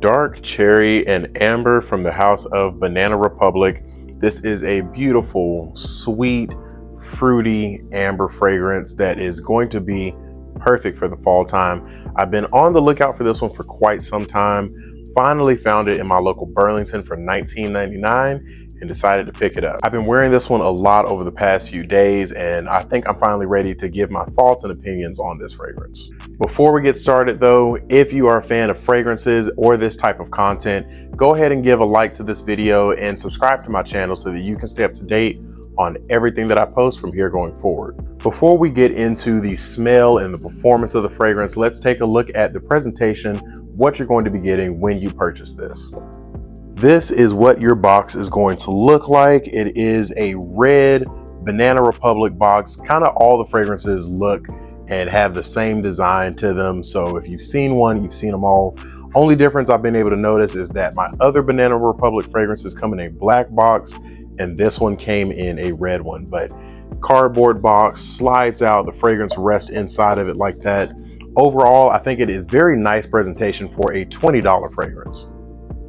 dark cherry and amber from the house of Banana Republic. This is a beautiful, sweet, fruity amber fragrance that is going to be perfect for the fall time. I've been on the lookout for this one for quite some time. Finally found it in my local Burlington for $19.99 and decided to pick it up. I've been wearing this one a lot over the past few days, and I think I'm finally ready to give my thoughts and opinions on this fragrance. Before we get started though, if you are a fan of fragrances or this type of content, go ahead and give a like to this video and subscribe to my channel so that you can stay up to date on everything that I post from here going forward. Before we get into the smell and the performance of the fragrance, let's take a look at the presentation, what you're going to be getting when you purchase this. This is what your box is going to look like. It is a red Banana Republic box. Kind of all the fragrances look and have the same design to them. So if you've seen one, you've seen them all. Only difference I've been able to notice is that my other Banana Republic fragrances come in a black box and this one came in a red one. But cardboard box, slides out, the fragrance rests inside of it like that. Overall, I think it is very nice presentation for a $20 fragrance.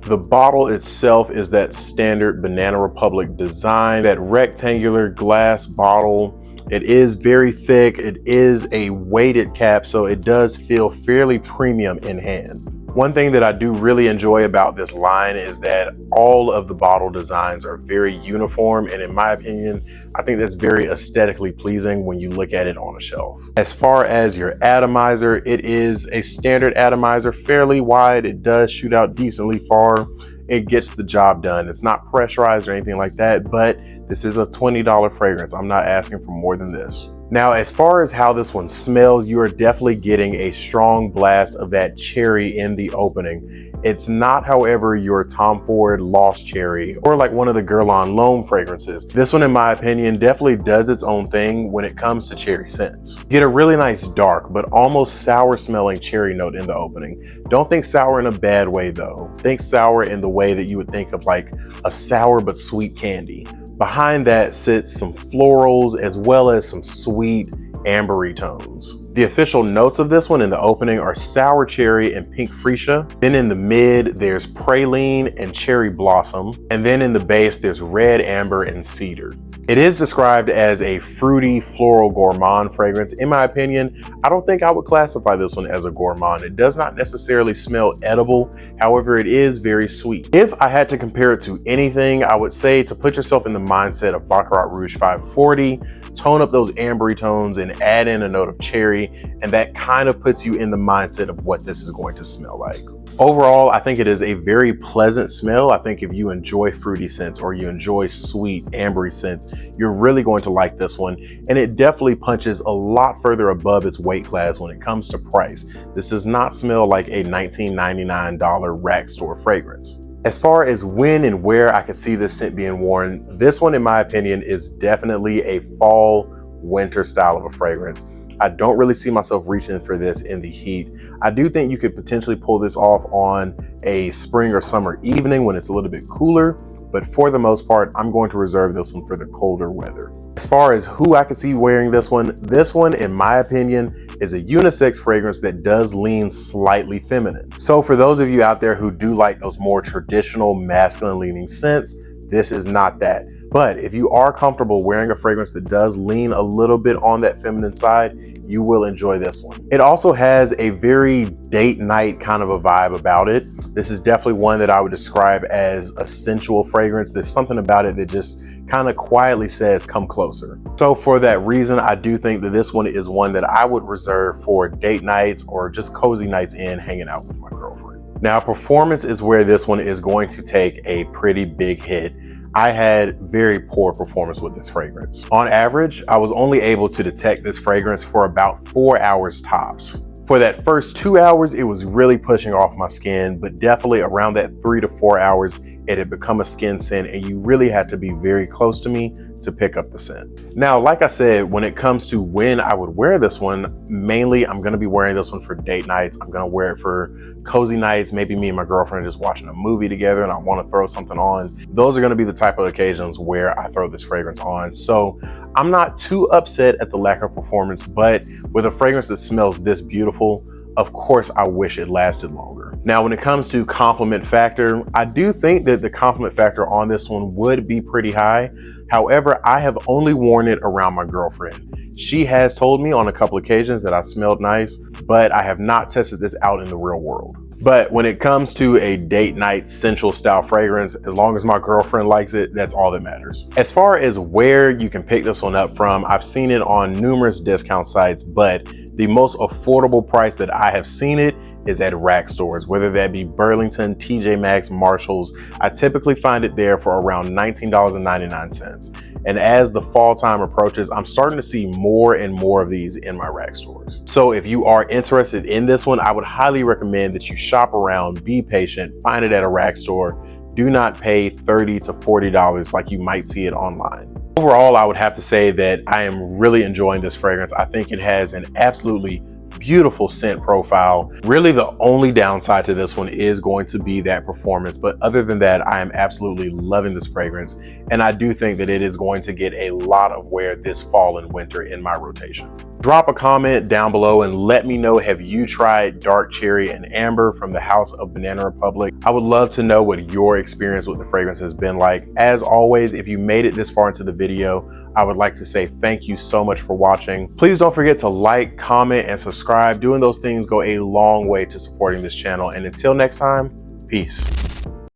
The bottle itself is that standard Banana Republic design, that rectangular glass bottle. It is very thick. It is a weighted cap, so it does feel fairly premium in hand. One thing that I do really enjoy about this line is that all of the bottle designs are very uniform, and in my opinion, I think that's very aesthetically pleasing when you look at it on a shelf. As far as your atomizer, it is a standard atomizer, fairly wide. It does shoot out decently far. It gets the job done. It's not pressurized or anything like that, but this is a $20 fragrance. I'm not asking for more than this. Now, as far as how this one smells, you are definitely getting a strong blast of that cherry in the opening. It's not, however, your Tom Ford Lost Cherry or like one of the Guerlain L'Homme fragrances. This one, in my opinion, definitely does its own thing when it comes to cherry scents. You get a really nice dark, but almost sour smelling cherry note in the opening. Don't think sour in a bad way though. Think sour in the way that you would think of like a sour but sweet candy. Behind that sits some florals as well as some sweet ambery tones. The official notes of this one in the opening are sour cherry and pink freesia. Then in the mid, there's praline and cherry blossom. And then in the base, there's red amber and cedar. It is described as a fruity floral gourmand fragrance. In my opinion, I don't think I would classify this one as a gourmand. It does not necessarily smell edible. However, it is very sweet. If I had to compare it to anything, I would say to put yourself in the mindset of Baccarat Rouge 540, tone up those ambery tones and add in a note of cherry, and that kind of puts you in the mindset of what this is going to smell like. Overall, I think it is a very pleasant smell. I think if you enjoy fruity scents or you enjoy sweet ambery scents, you're really going to like this one. And it definitely punches a lot further above its weight class when it comes to price. This does not smell like a $19.99 rack store fragrance. As far as when and where I could see this scent being worn, this one, in my opinion, is definitely a fall winter style of a fragrance. I don't really see myself reaching for this in the heat. I do think you could potentially pull this off on a spring or summer evening when it's a little bit cooler, but for the most part, I'm going to reserve this one for the colder weather. As far as who I could see wearing this one, in my opinion, is a unisex fragrance that does lean slightly feminine. So for those of you out there who do like those more traditional masculine leaning scents, this is not that. But if you are comfortable wearing a fragrance that does lean a little bit on that feminine side, you will enjoy this one. It also has a very date night kind of a vibe about it. This is definitely one that I would describe as a sensual fragrance. There's something about it that just kind of quietly says, come closer. So for that reason, I do think that this one is one that I would reserve for date nights or just cozy nights in hanging out with my girlfriend. Now, performance is where this one is going to take a pretty big hit. I had very poor performance with this fragrance. On average, I was only able to detect this fragrance for about 4 hours tops. For that first 2 hours, it was really pushing off my skin, but definitely around that 3 to 4 hours, it had become a skin scent and you really had to be very close to me to pick up the scent. Now, like I said, when it comes to when I would wear this one, mainly I'm gonna be wearing this one for date nights. I'm gonna wear it for cozy nights. Maybe me and my girlfriend are just watching a movie together and I wanna throw something on. Those are gonna be the type of occasions where I throw this fragrance on. So I'm not too upset at the lack of performance, but with a fragrance that smells this beautiful, Of course, I wish it lasted longer. Now, when it comes to compliment factor, I do think that the compliment factor on this one would be pretty high. However, I have only worn it around my girlfriend. She has told me on a couple occasions that I smelled nice, but I have not tested this out in the real world. But when it comes to a date night sensual style fragrance, as long as my girlfriend likes it, that's all that matters. As far as where you can pick this one up from, I've seen it on numerous discount sites, but the most affordable price that I have seen it is at rack stores, whether that be Burlington, TJ Maxx, Marshalls. I typically find it there for around $19.99. And as the fall time approaches, I'm starting to see more and more of these in my rack stores. So if you are interested in this one, I would highly recommend that you shop around, be patient, find it at a rack store. Do not pay $30 to $40 like you might see it online. Overall, I would have to say that I am really enjoying this fragrance. I think it has an absolutely beautiful scent profile. Really, the only downside to this one is going to be that performance. But other than that, I am absolutely loving this fragrance. And I do think that it is going to get a lot of wear this fall and winter in my rotation. Drop a comment down below and let me know, have you tried Dark Cherry and Amber from the House of Banana Republic? I would love to know what your experience with the fragrance has been like. As always, if you made it this far into the video, I would like to say thank you so much for watching. Please don't forget to like, comment, and subscribe. Doing those things go a long way to supporting this channel. And until next time, peace.